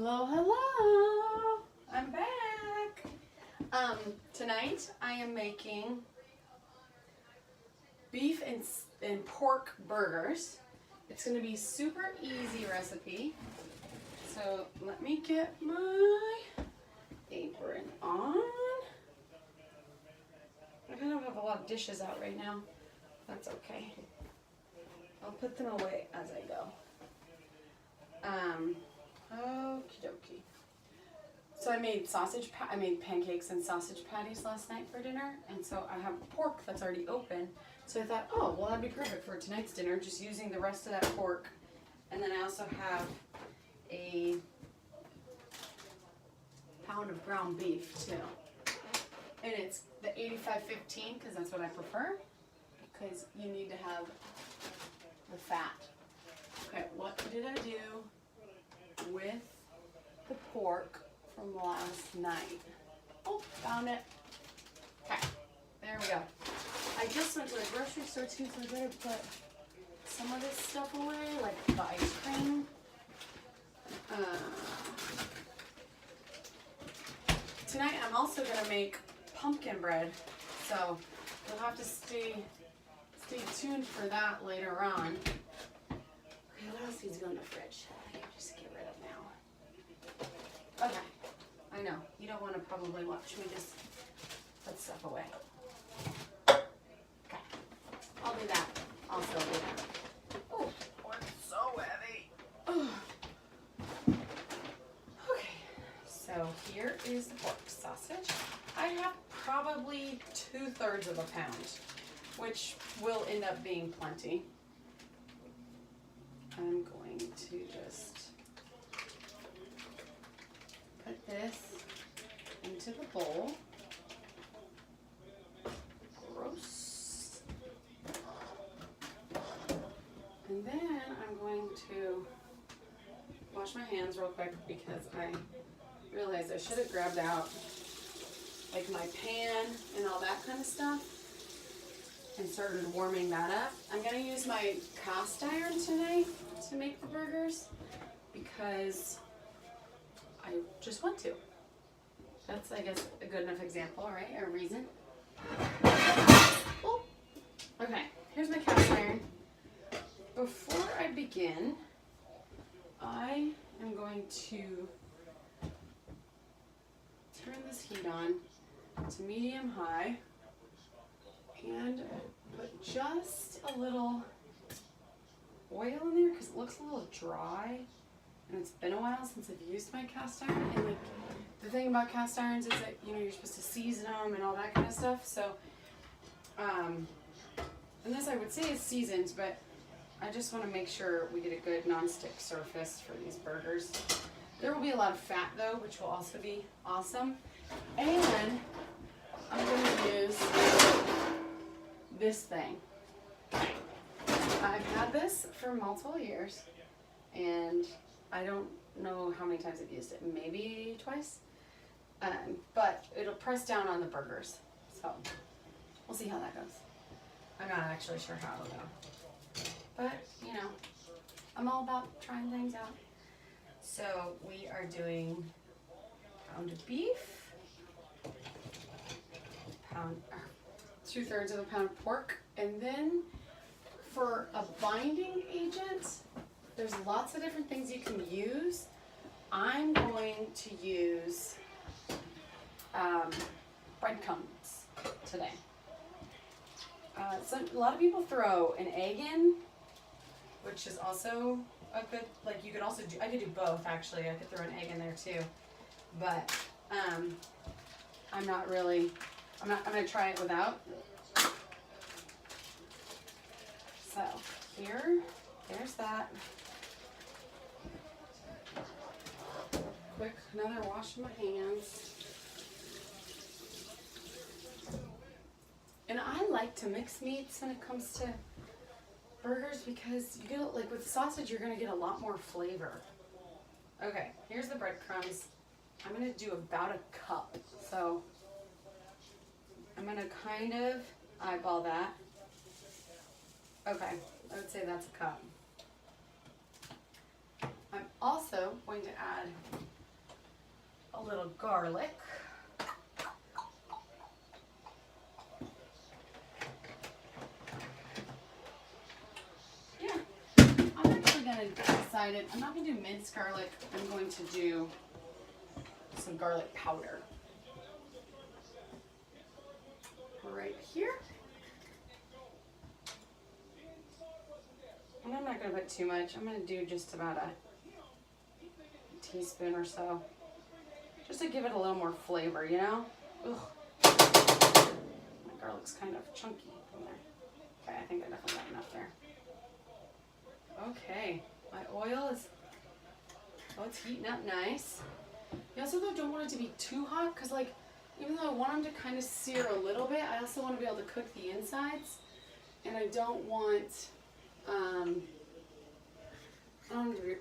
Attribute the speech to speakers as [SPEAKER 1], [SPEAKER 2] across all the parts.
[SPEAKER 1] Hello, hello. I'm back. Tonight I am making beef and pork burgers. It's going to be a super easy recipe. So let me get my apron on. I kind of have a lot of dishes out right now. That's okay. I'll put them away as I go. Okie dokie. So I made pancakes and sausage patties last night for dinner, and so I have pork that's already open. So I thought, oh, well, that'd be perfect for tonight's dinner, just using the rest of that pork. And then I also have a pound of ground beef too. And it's the 85-15 because that's what I prefer, because you need to have the fat. Okay, what did I do with the pork from last night? Oh, found it. Okay, there we go. I just went to the grocery store too, so I better put some of this stuff away, like the ice cream. Tonight I'm also gonna make pumpkin bread, so you'll have to stay tuned for that later on. Okay, what else needs to go in the fridge? I can just get rid of now. Okay, I know you don't want to probably watch me just put stuff away. Okay, I'll do that. I'll still do that. Oh, it's so heavy. Oh. Okay, so here is the pork sausage. I have probably 2/3 of a pound, which will end up being plenty. I'm going to just put this into the bowl. Gross. And then I'm going to wash my hands real quick because I realized I should have grabbed out like my pan and all that kind of stuff and started warming that up. I'm gonna use my cast iron tonight to make the burgers because I just want to. That's, I guess, a good enough example, right? Or reason. Oh. Okay, here's my cast iron. Before I begin, I am going to turn this heat on to medium high and put just a little oil in there because it looks a little dry and it's been a while since I've used my cast iron. And like the thing about cast irons is that you're supposed to season them and all that kind of stuff. So and this I would say is seasoned, but I just want to make sure we get a good non-stick surface for these burgers. There will be a lot of fat though, which will also be awesome. And I'm going to use this thing. I've had this for multiple years and I don't know how many times I've used it, maybe twice, but it'll press down on the burgers, so we'll see how that goes. I'm not actually sure how it'll go, but you know, I'm all about trying things out. So we are doing pound of beef, 2/3 of a pound of pork, and then for a binding agent, there's lots of different things you can use. I'm going to use breadcrumbs today. So a lot of people throw an egg in, which is also a good, like you could also do, I could do both actually. I could throw an egg in there too, but I'm going to try it without. So there's that. Quick, another wash of my hands. And I like to mix meats when it comes to burgers because you get, like with sausage, you're going to get a lot more flavor. Okay, here's the breadcrumbs. I'm going to do about a cup. So I'm going to kind of eyeball that. Okay, I would say that's a cup. I'm also also going to add a little garlic. Yeah, I'm actually going to decide it. I'm not going to do minced garlic. I'm going to do some garlic powder right here. And I'm not going to put too much. I'm going to do just about a teaspoon or so, just to give it a little more flavor, you know? Ugh. My garlic's kind of chunky from there. Okay, I think I definitely got enough there. Okay, my oil is, oh, it's heating up nice. You also though don't want it to be too hot, because like, even though I want them to kind of sear a little bit, I also want to be able to cook the insides, and I don't want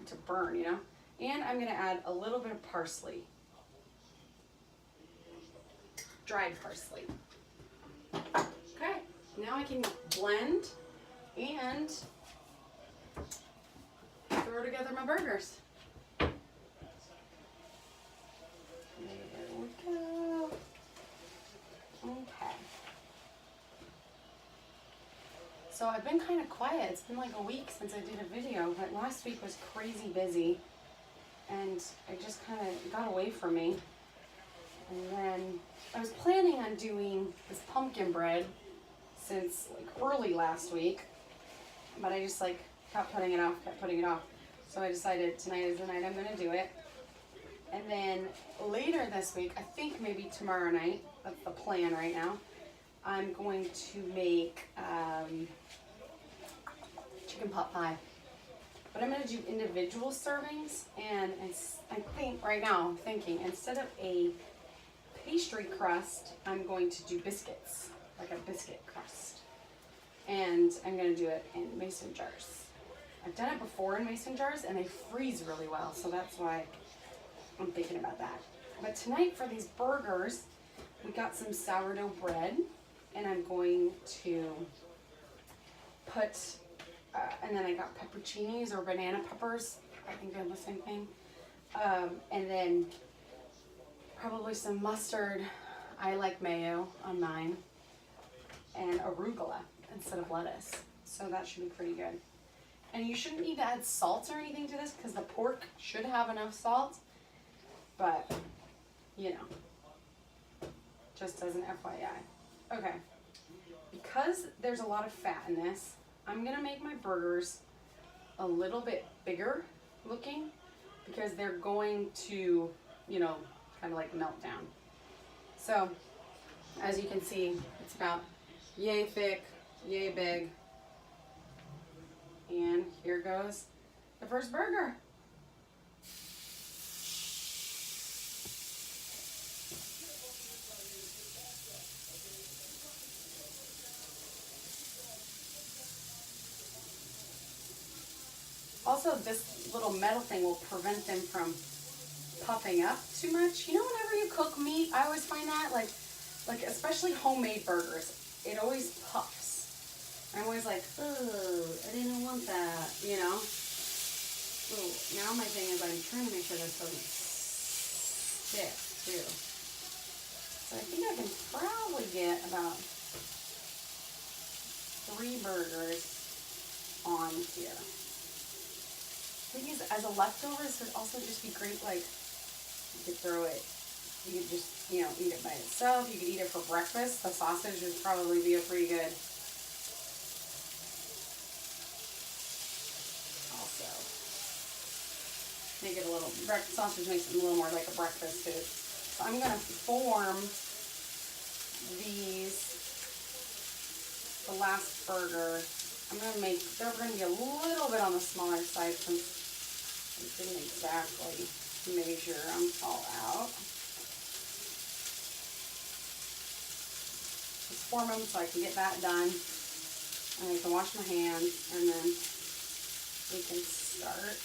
[SPEAKER 1] to burn, you know? And I'm going to add a little bit of parsley. Dried parsley. Okay, now I can blend and throw together my burgers. There we go. Okay. So I've been kind of quiet. It's been like a week since I did a video, but last week was crazy busy and it just kind of got away from me. And then I was planning on doing this pumpkin bread since like early last week, but I just like kept putting it off. So I decided tonight is the night I'm gonna do it. And then later this week, I think maybe tomorrow night, that's the plan right now, I'm going to make chicken pot pie. But I'm going to do individual servings, and I think right now, I'm thinking instead of a pastry crust, I'm going to do biscuits, like a biscuit crust. And I'm going to do it in mason jars. I've done it before in mason jars, and they freeze really well, so that's why I'm thinking about that. But tonight for these burgers, we got some sourdough bread, and I'm going to put, and then I got pepperoncinis or banana peppers. I think they're the same thing. And then probably some mustard. I like mayo on mine. And arugula instead of lettuce. So that should be pretty good. And you shouldn't need to add salt or anything to this because the pork should have enough salt. But, you know, just as an FYI. Okay. Because there's a lot of fat in this, I'm going to make my burgers a little bit bigger looking because they're going to, you know, kind of like melt down. So, as you can see, it's about yay thick, yay big. And here goes the first burger. Also, this little metal thing will prevent them from puffing up too much. You know, whenever you cook meat, I always find that, like especially homemade burgers, it always puffs. I'm always like, oh, I didn't want that, you know? Ooh, now my thing is I'm trying to make sure this doesn't stick, too. So I think I can probably get about 3 burgers on here. These as a leftovers would also just be great, like you could throw it, you could just, you know, eat it by itself, you could eat it for breakfast. The sausage would probably be a pretty good also. Make it a little, sausage makes it a little more like a breakfast food. So I'm going to form these, the last burger. I'm going to make, they're going to be a little bit on the smaller side since I didn't exactly measure them all out. Just form them so I can get that done. And I can wash my hands and then we can start.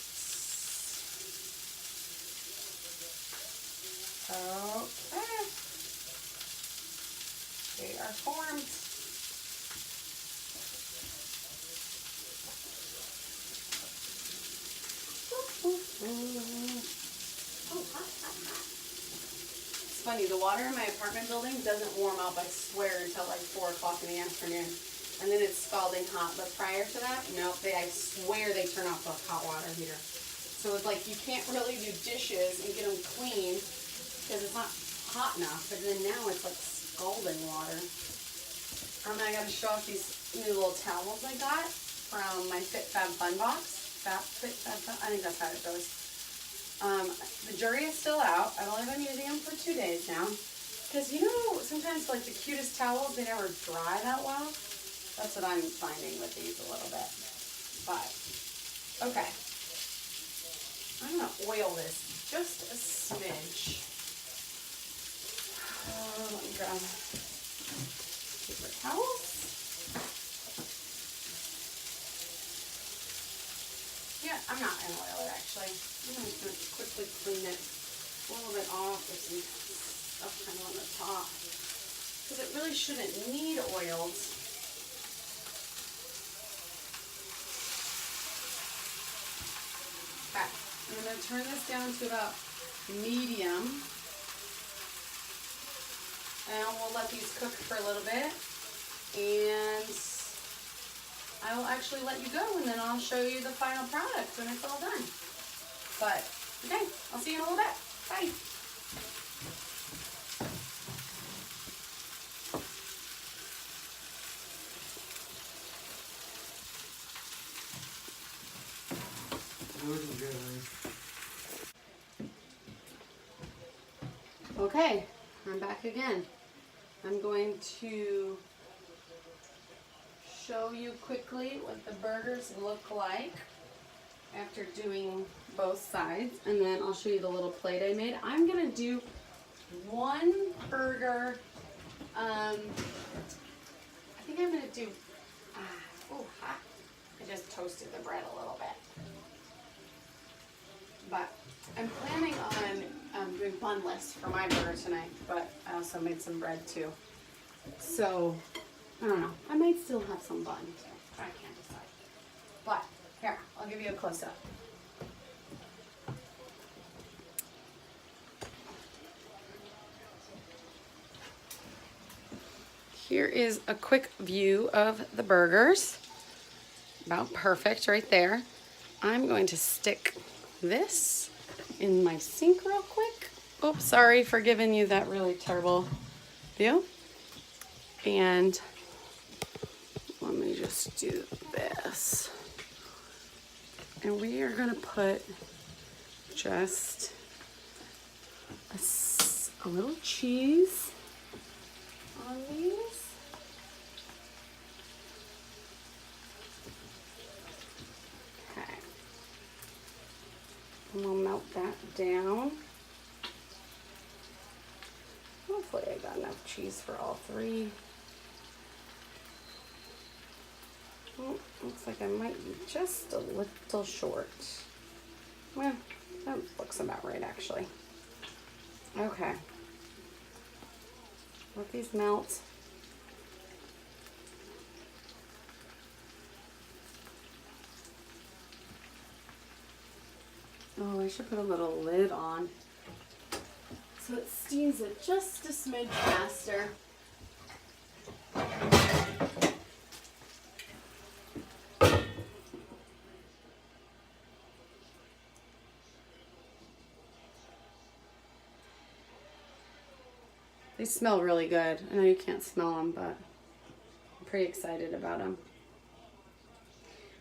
[SPEAKER 1] Okay. They are formed. funny, the water in my apartment building doesn't warm up, I swear, until like 4 o'clock in the afternoon. And then it's scalding hot. But prior to that, nope, I swear they turn off the hot water heater. So it's like you can't really do dishes and get them clean because it's not hot enough. But then now it's like scalding water. I got to show off these new little towels I got from my Fit Fab Fun box. I think that's how it goes. The jury is still out. I've only been using them for 2 days now. Because you know, sometimes like the cutest towels, they never dry that well. That's what I'm finding with these a little bit. But, okay. I'm going to oil this just a smidge. Let me grab paper towels. Yeah, I'm not going to oil it actually. I'm just going to quickly clean it a little bit off with some stuff kind of on the top. Because it really shouldn't need oiled. Okay, I'm going to turn this down to about medium. And we'll let these cook for a little bit. And I will actually let you go, and then I'll show you the final product when it's all done. But, okay, I'll see you in a little bit. Bye. Okay, I'm back again. I'm going to show you quickly what the burgers look like after doing both sides, and then I'll show you the little plate I made. I'm gonna do one burger. I think I'm gonna do, oh hot. I just toasted the bread a little bit. But I'm planning on doing bunless for my burger tonight, but I also made some bread too. So, I don't know. I might still have some bun too. I can't decide. But, here, I'll give you a close-up. Here is a quick view of the burgers. About perfect right there. I'm going to stick this in my sink real quick. Oops, sorry for giving you that really terrible view. And let me just do this. And we are gonna put just a little cheese on these. Okay. And we'll melt that down. Hopefully I got enough cheese for all three. Oh, looks like I might be just a little short. Well, that looks about right actually. Okay. Let these melt. Oh, I should put a little lid on so it steams it just a smidge faster. They smell really good. I know you can't smell them, but I'm pretty excited about them.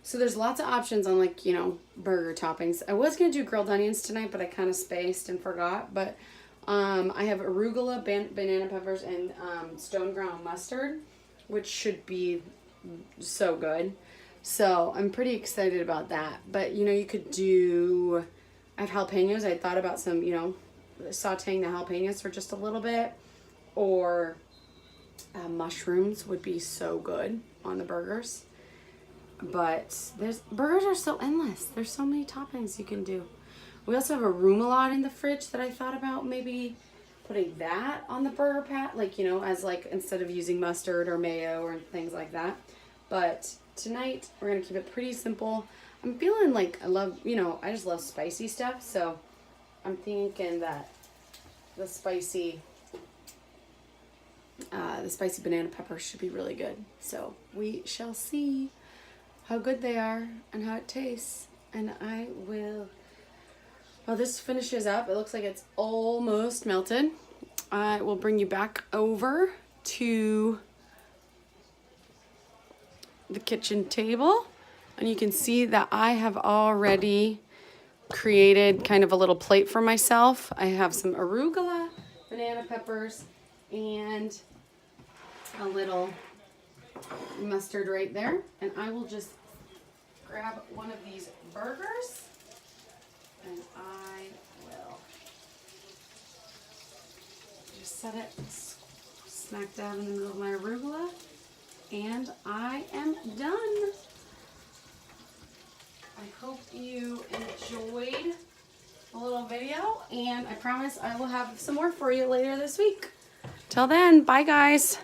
[SPEAKER 1] So there's lots of options on, like, you know, burger toppings. I was going to do grilled onions tonight, but I kind of spaced and forgot. But I have arugula, banana peppers, and stone ground mustard, which should be so good. So I'm pretty excited about that. But, you know, you could do, I have jalapenos. I thought about some, you know, sauteing the jalapenos for just a little bit. Or mushrooms would be so good on the burgers. But burgers are so endless. There's so many toppings you can do. We also have a remoulade in the fridge that I thought about maybe putting that on the burger pat, like, you know, as like instead of using mustard or mayo or things like that. But tonight we're gonna keep it pretty simple. I'm feeling like I love, you know, I just love spicy stuff, so I'm thinking that the spicy The spicy banana peppers should be really good. So we shall see how good they are and how it tastes. And I will, while this finishes up, it looks like it's almost melted. I will bring you back over to the kitchen table, and you can see that I have already created kind of a little plate for myself. I have some arugula, banana peppers, and a little mustard right there. And I will just grab one of these burgers, and I will just set it smack dab in the middle of my arugula, and I am done. I hope you enjoyed the little video, and I promise I will have some more for you later this week. Till then, bye guys.